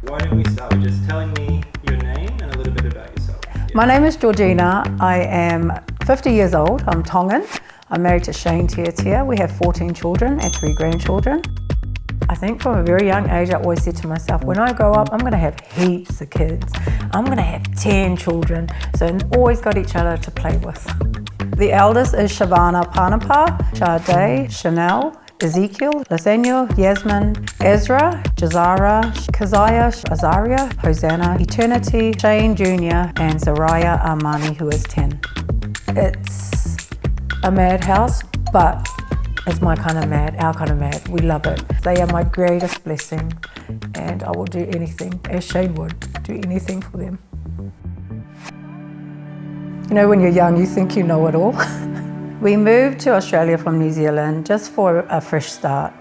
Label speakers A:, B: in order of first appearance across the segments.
A: Why don't we start with just telling me your name and a little bit about yourself?
B: My name is Georgina. I am 50 years old. I'm Tongan. I'm married to Shane Tiatia. We have 14 children and 3 grandchildren. I think from a very young age, I always said to myself, when I grow up, I'm going to have heaps of kids. I'm going to have 10 children. So always got each other to play with. The eldest is Shavana Panapa, Sade, Chanel, Ezekiel, Nathaniel, Yasmin, Ezra, Jazara, Keziah, Azaria, Hosanna, Eternity, Shane Jr. and Zariah Armani, who is 10. It's a madhouse, but it's my kind of mad, our kind of mad. We love it. They are my greatest blessing, and I will do anything, as Shane would, do anything for them. You know, when you're young, you think you know it all. We moved to Australia from New Zealand just for a fresh start.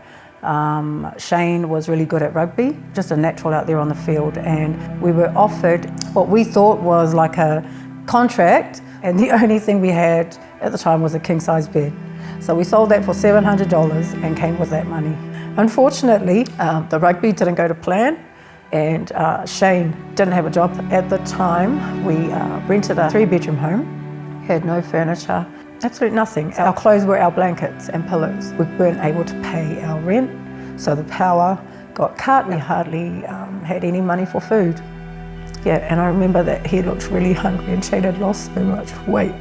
B: Shane was really good at rugby, just a natural out there on the field, and we were offered what we thought was like a contract, and the only thing we had at the time was a king-size bed. So we sold that for $700 and came with that money. Unfortunately, the rugby didn't go to plan, and Shane didn't have a job at the time. We rented a 3-bedroom home. We had no furniture, absolutely nothing. Our clothes were our blankets and pillows. We weren't able to pay our rent, so the power got cut. We hardly had any money for food. Yeah, and I remember that he looked really hungry, and Shane had lost so much weight.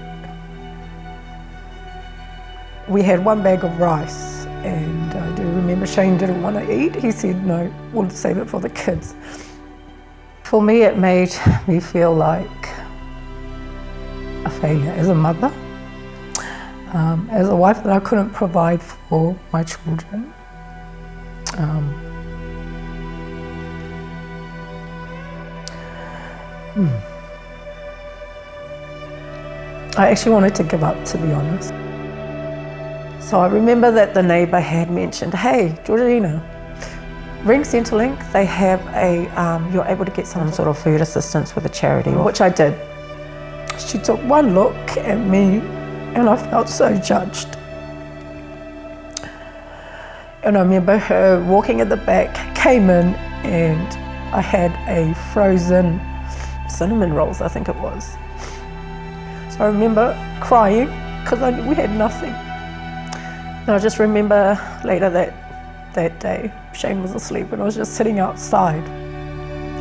B: We had 1 bag of rice, and I do remember Shane didn't want to eat. He said, no, we'll save it for the kids. For me, it made me feel like a failure as a mother, as a wife that I couldn't provide for my children. I actually wanted to give up, to be honest. So I remember that the neighbour had mentioned, hey, Georgina, ring Centrelink, they have you're able to get some sort of food assistance with a charity, which I did. She took one look at me and I felt so judged. And I remember her walking at the back, came in, and I had a frozen cinnamon rolls, I think it was. So I remember crying because we had nothing. And I just remember later that day, Shane was asleep and I was just sitting outside,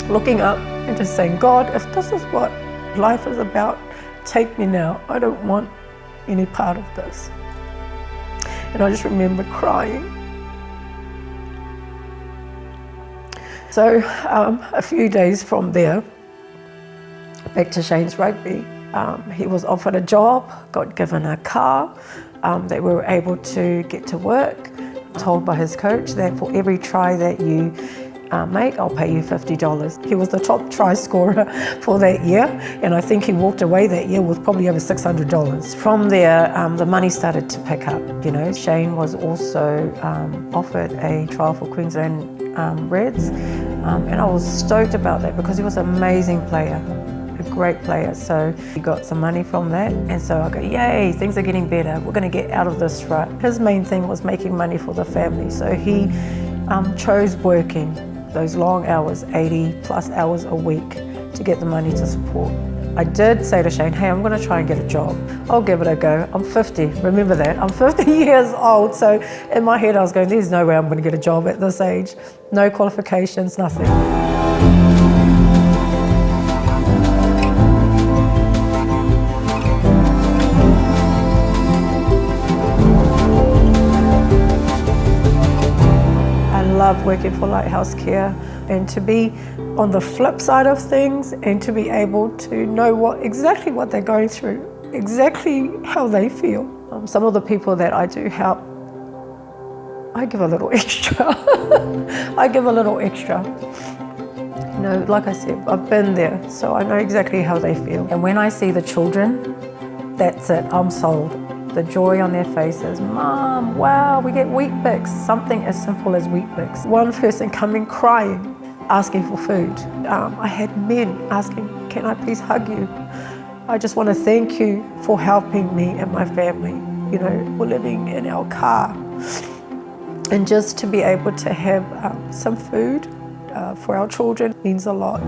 B: looking up and just saying, God, if this is what life is about, take me now. I don't want any part of this. And I just remember crying. So a few days from there, back to Shane's rugby, he was offered a job, got given a car. That we were able to get to work, told by his coach that for every try that you make, I'll pay you $50. He was the top try scorer for that year, and I think he walked away that year with probably over $600. From there, the money started to pick up. You know, Shane was also offered a trial for Queensland Reds, and I was stoked about that because he was an amazing player. A great player, so he got some money from that, and so I go, yay, things are getting better, we're going to get out of this rut. His main thing was making money for the family, so he chose working those long hours, 80 plus hours a week, to get the money to support. I did say to Shane, hey, I'm going to try and get a job. I'll give it a go. I'm 50, remember that. I'm 50 years old, so in my head I was going, there's no way I'm going to get a job at this age. No qualifications, nothing. I love working for Lighthouse Care, and to be on the flip side of things and to be able to know exactly what they're going through, exactly how they feel. Some of the people that I do help, I give a little extra. I give a little extra. You know, like I said, I've been there, so I know exactly how they feel. And when I see the children, that's it, I'm sold. The joy on their faces, Mom, wow, we get Weet-Bix. Something as simple as Weet-Bix. One person coming crying, asking for food. I had men asking, can I please hug you? I just want to thank you for helping me and my family. You know, we're living in our car. And just to be able to have some food, for our children means a lot.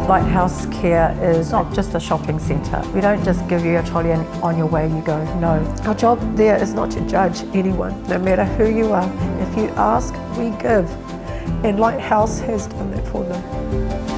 B: Lighthouse Care is not just a shopping centre. We don't just give you a trolley and on your way you go, no. Our job there is not to judge anyone, no matter who you are. If you ask, we give. And Lighthouse has done that for them.